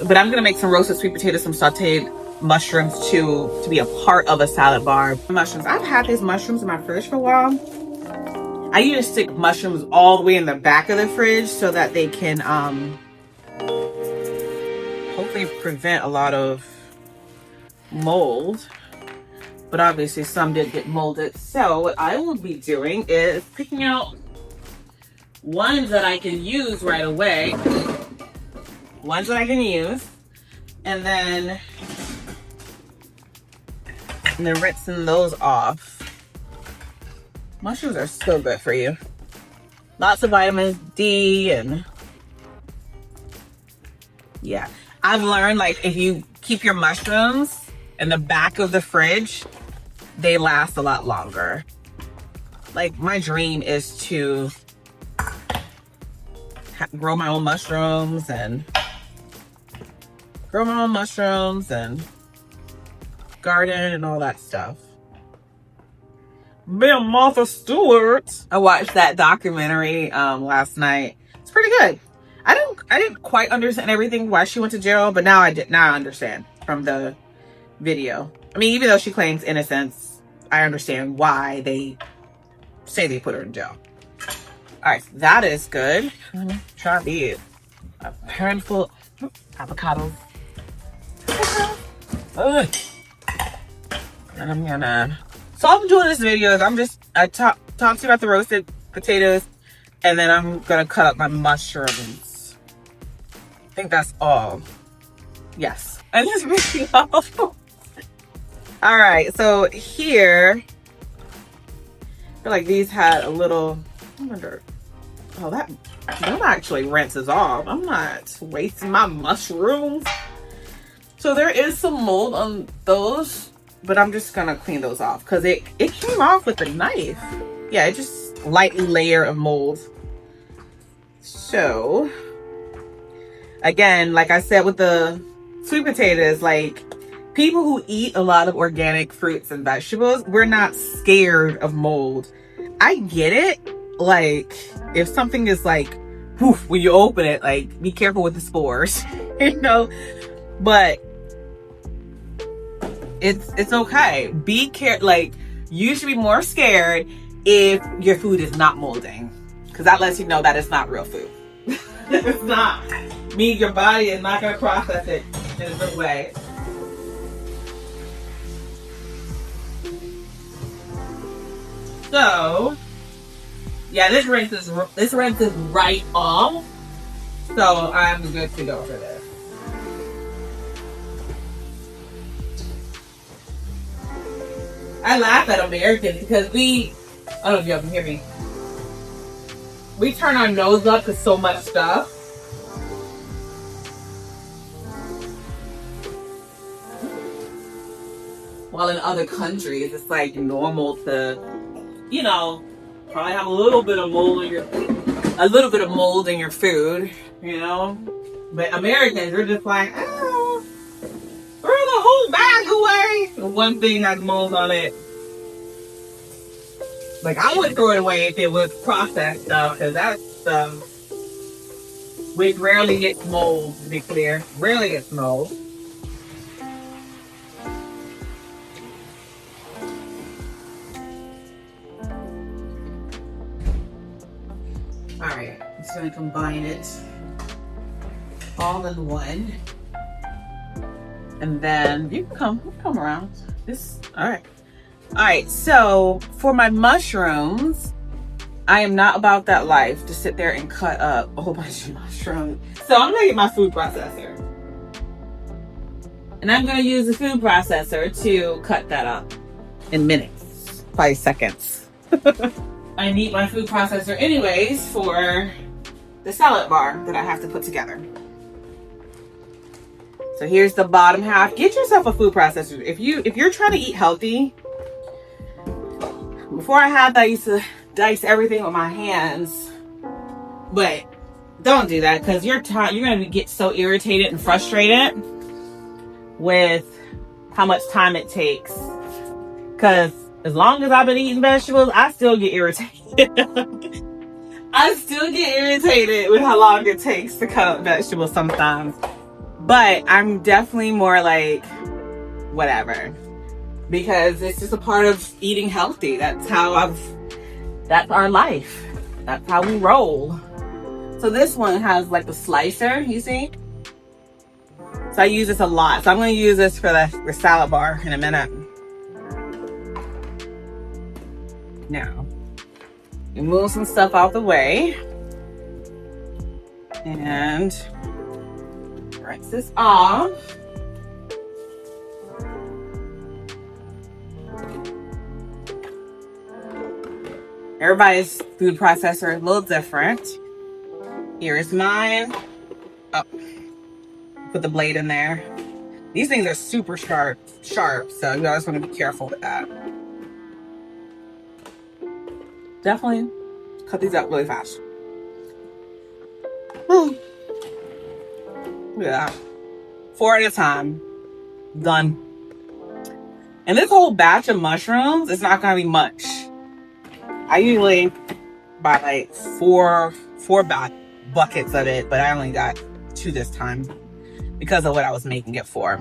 But I'm gonna make some roasted sweet potatoes, some sauteed mushrooms to be a part of a salad bar. Mushrooms. I've had these mushrooms in my fridge for a while. I usually stick mushrooms all the way in the back of the fridge so that they can hopefully prevent a lot of mold. But obviously some did get molded. So what I will be doing is picking out ones that I can use right away. Ones that I can use. And then rinsing those off. Mushrooms are so good for you. Lots of vitamins D and yeah. I've learned like if you keep your mushrooms in the back of the fridge, they last a lot longer. Like my dream is to grow my own mushrooms and garden and all that stuff. Bam, Martha Stewart. I watched that documentary last night. It's pretty good. I didn't quite understand everything why she went to jail, but now I understand from the video. I mean, even though she claims innocence, I understand why they say they put her in jail. All right, so that is good. Let me try these. A handful of avocados. And I'm gonna. So all I'm doing in this video is I talk to you about the roasted potatoes, and then I'm gonna cut up my mushrooms. I think that's all. Yes, and this video. All right, so here, I feel like these had a little. I wonder. Oh, that actually rinses off. I'm not wasting my mushrooms. So there is some mold on those, but I'm just gonna clean those off because it came off with a knife. Yeah, it just lightly layer of mold. So again, like I said with the sweet potatoes, like people who eat a lot of organic fruits and vegetables, we're not scared of mold. I get it. Like if something is like, poof, when you open it, like be careful with the spores, you know, but it's okay. Like you should be more scared if your food is not molding, because that lets you know that it's not real food. It's not. Your body is not going to process it in a good way. So yeah, this rinse is right off, so I'm good to go for this. I laugh at Americans because I don't know if y'all can hear me. We turn our nose up to so much stuff. While in other countries, it's like normal to, you know, probably have a little bit of mold in your food, you know. But Americans are just like, oh, throw the whole bag away. One thing has mold on it. Like I wouldn't throw it away if it was processed stuff, because that stuff, which rarely gets mold, to be clear, rarely gets mold. All right, I'm just gonna combine it all in one, and then you can come around. All right. So for my mushrooms, I am not about that life to sit there and cut up a whole bunch of mushrooms. So I'm gonna get my food processor, and I'm gonna use the food processor to cut that up in minutes, 5 seconds. I need my food processor anyways for the salad bar that I have to put together. So here's the bottom half. Get yourself a food processor. If you're trying to eat healthy, before I had that, I used to dice everything with my hands, but don't do that, because you're gonna get so irritated and frustrated with how much time it takes. Because as long as I've been eating vegetables, I still get irritated. I still get irritated with how long it takes to cut up vegetables sometimes. But I'm definitely more like, whatever. Because it's just a part of eating healthy. That's our life. That's how we roll. So this one has like the slicer, you see? So I use this a lot. So I'm going to use this for the salad bar in a minute. Now, we move some stuff out the way. And rinse this off. Everybody's food processor is a little different. Here is mine. Oh, put the blade in there. These things are super sharp, so you always want to be careful with that. Definitely cut these up really fast. Look at that. 4 at a time. Done. And this whole batch of mushrooms is not going to be much. I usually buy like four buckets of it, but I only got 2 this time because of what I was making it for.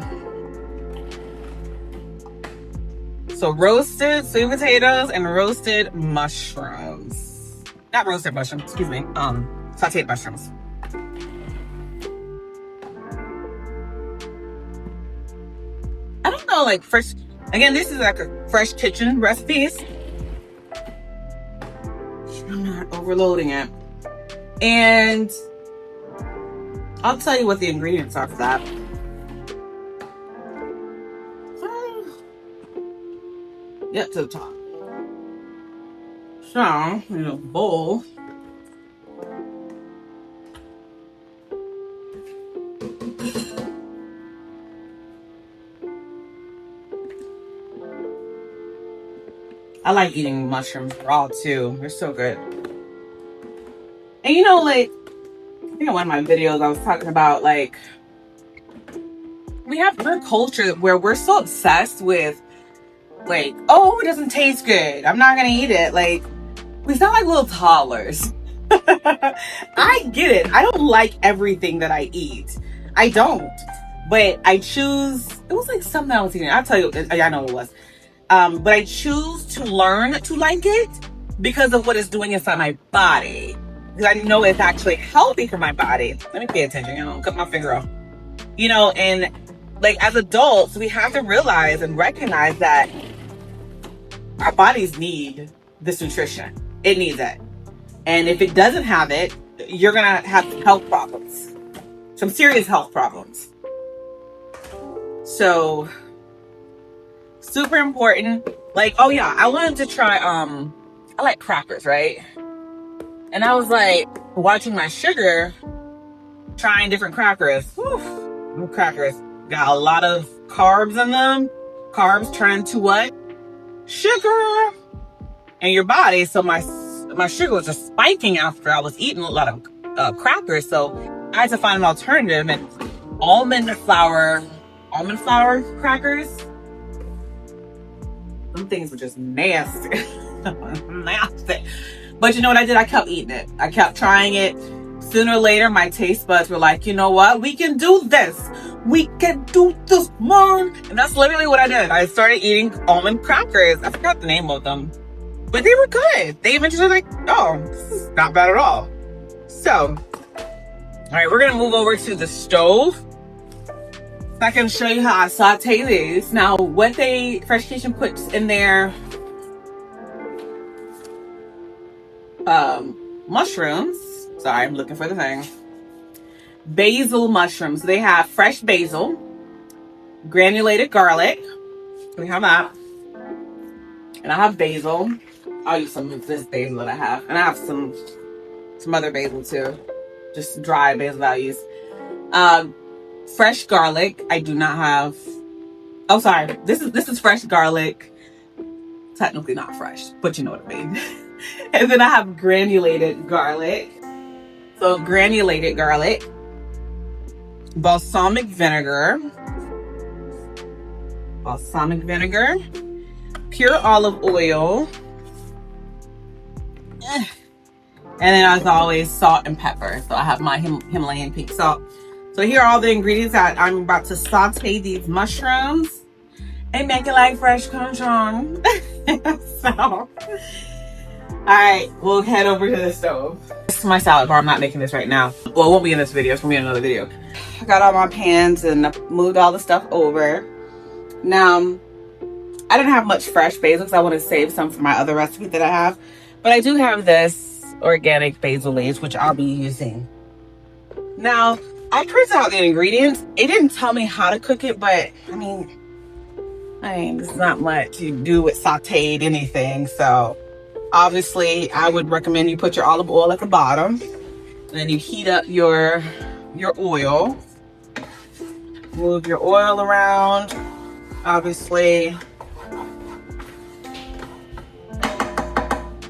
So roasted sweet potatoes and roasted mushrooms. Not roasted mushrooms, excuse me. Sautéed mushrooms. I don't know, like fresh. Again, this is like a fresh kitchen recipes. I'm not overloading it. And I'll tell you what the ingredients are for that. Get to the top. So, in a bowl, I like eating mushrooms raw too. They're so good. And you know, like, I think in one of my videos I was talking about, like, we have our culture where we're so obsessed with, like, oh, it doesn't taste good, I'm not gonna eat it. Like, we sound like little toddlers. I get it. I don't like everything that I eat. I don't. But I choose, it was like something I was eating. I'll tell you, I know it was. But I choose to learn to like it because of what it's doing inside my body. Because I know it's actually healthy for my body. Let me pay attention, cut my finger off. And like as adults, we have to realize and recognize that our bodies need this nutrition. It needs it. And if it doesn't have it, you're going to have health problems. Some serious health problems. So, super important. Like, oh yeah, I wanted to try, I like crackers, right? And I was like, watching my sugar, trying different crackers. Whew, crackers got a lot of carbs in them. Carbs turn into what? Sugar in your body. So my sugar was just spiking after I was eating a lot of crackers. So I had to find an alternative, and almond flour crackers. Them things were just nasty. Nasty. But you know what I did? I kept eating it. I kept trying it. Sooner or later, my taste buds were like, you know what? We can do this. We can do this, man. And that's literally what I did. I started eating almond crackers. I forgot the name of them. But they were good. They eventually were like, oh, this is not bad at all. So, all right, we're going to move over to the stove. So I can show you how I saute these. Now, what Fresh Kitchen puts in their mushrooms. Sorry, I'm looking for the thing. Basil mushrooms. They have fresh basil, granulated garlic. We have that. And I have basil. I'll use some of this basil that I have. And I have some other basil too. Just dry basil that I use. Fresh garlic. I do not have. Oh, sorry. This is fresh garlic. Technically not fresh, but you know what I mean. And then I have granulated garlic. So granulated garlic. Balsamic vinegar. Pure olive oil. And then as always, salt and pepper. So I have my Himalayan pink salt. So So here are all the ingredients that I'm about to saute these mushrooms and make it like fresh conchon. So, all right, we'll head over to the stove. This is my salad bar. I'm not making this right now. Well, it won't be in this video. It's gonna be in another video. I got all my pans and I moved all the stuff over. Now, I didn't have much fresh basil because I want to save some for my other recipe that I have. But I do have this organic basil leaves, which I'll be using. Now, I printed out the ingredients. It didn't tell me how to cook it, but I mean, there's not much you do with sauteed anything. So obviously I would recommend you put your olive oil at the bottom. Then you heat up your oil. Move your oil around, obviously.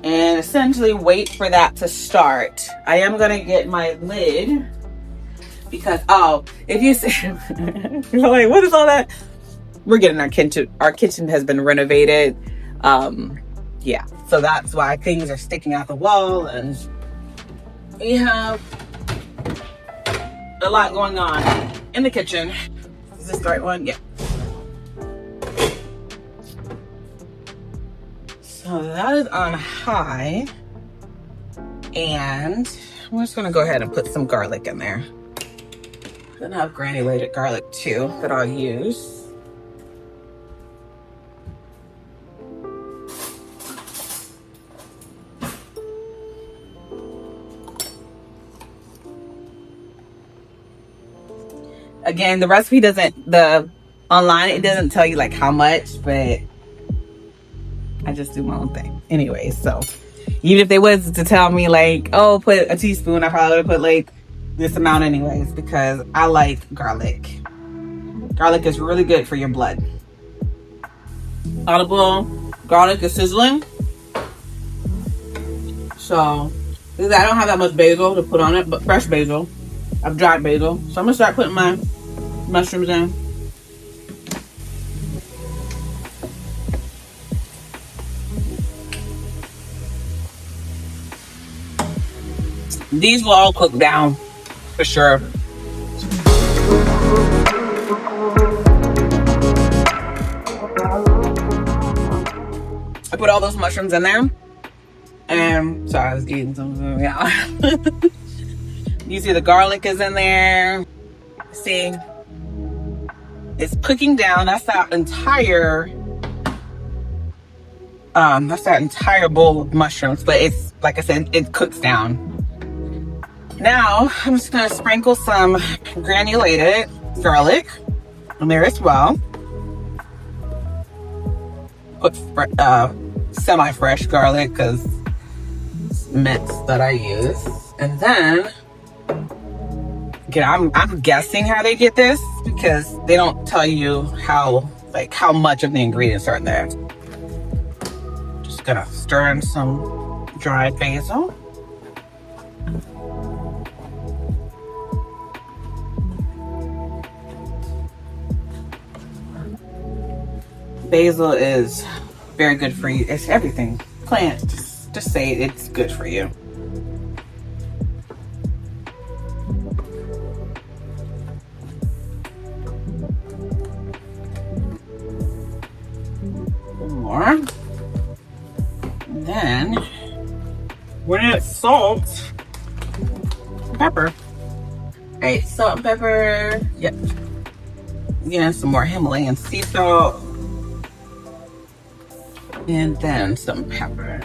And essentially wait for that to start. I am gonna get my lid because, oh, if you say, you're like, what is all that? We're getting our kitchen. Our kitchen has been renovated. Yeah, so that's why things are sticking out the wall, and we have a lot going on in the kitchen. Is this the right one? Yeah. So that is on high, and I'm just gonna go ahead and put some garlic in there. I'm gonna have granulated garlic too that I'll use. Again, the recipe online, it doesn't tell you like how much, but I just do my own thing. Anyway, so even if they was to tell me like, oh, put a teaspoon, I probably would put like this amount anyways, because I like garlic. Garlic is really good for your blood. Audible garlic is sizzling. So I don't have that much basil to put on it, but fresh basil. I've dried basil. So I'm gonna start putting my mushrooms in. These will all cook down for sure. I put all those mushrooms in there, and sorry, I was eating something. Yeah. You see the garlic is in there. See, it's cooking down. That's that entire bowl of mushrooms, but it's, like I said, it cooks down. Now I'm just gonna sprinkle some granulated garlic in there as well. Put semi-fresh garlic because it's minced that I use. And then again, I'm guessing how they get this because they don't tell you how much of the ingredients are in there. Just gonna stir in some dried basil. Basil is very good for you. It's everything. Plants, just say it's good for you. More. And then we're gonna add salt, pepper. All right, salt and pepper. Yep. Again, some more Himalayan sea salt. And then some pepper.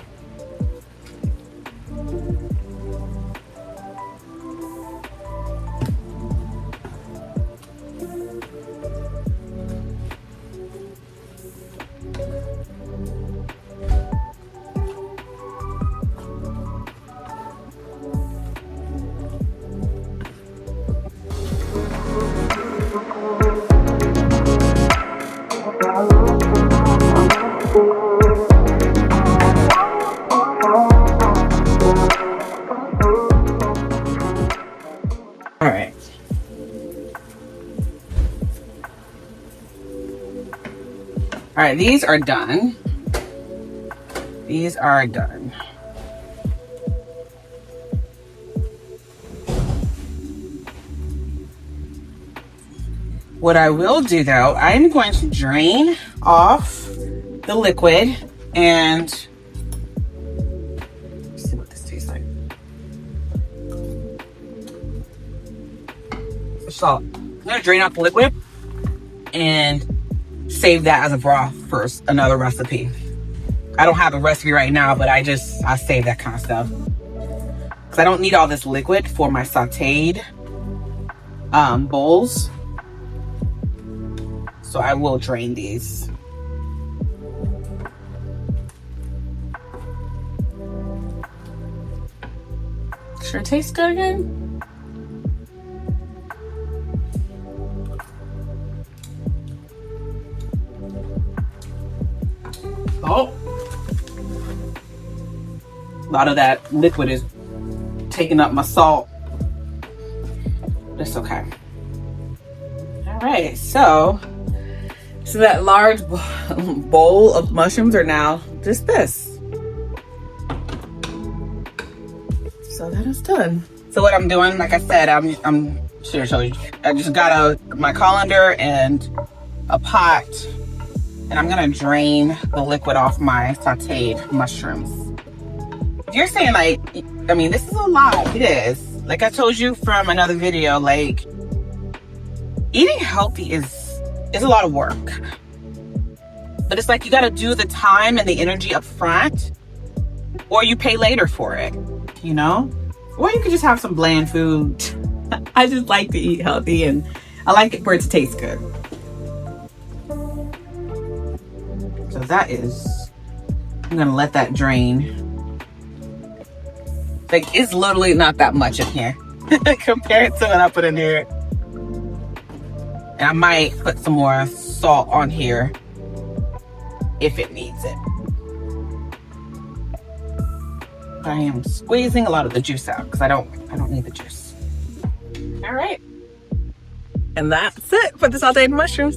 All right. All right, these are done. These are done. What I will do though, I'm going to drain off the liquid and let's see what this tastes like. So I'm gonna drain off the liquid and save that as a broth for another recipe. I don't have a recipe right now, but I save that kind of stuff because I don't need all this liquid for my sauteed bowls. So I will drain these. Sure tastes good again. Oh, a lot of that liquid is taking up my salt. That's okay. All right, so that large bowl of mushrooms are now just this. So that is done. So what I'm doing, like I said, I'm sure show you. I just got my colander and a pot, and I'm gonna drain the liquid off my sauteed mushrooms. You're saying like, I mean, this is a lot. It is. Like I told you from another video, like eating healthy is a lot of work. But it's like you gotta do the time and the energy up front, or you pay later for it, you know? Or you could just have some bland food. I just like to eat healthy and I like it for it to taste good. So that is, I'm gonna let that drain. Like it's literally not that much in here compared to what I put in here. And I might put some more salt on here if it needs it. I am squeezing a lot of the juice out because I don't need the juice. All right. And that's it for the sauteed mushrooms.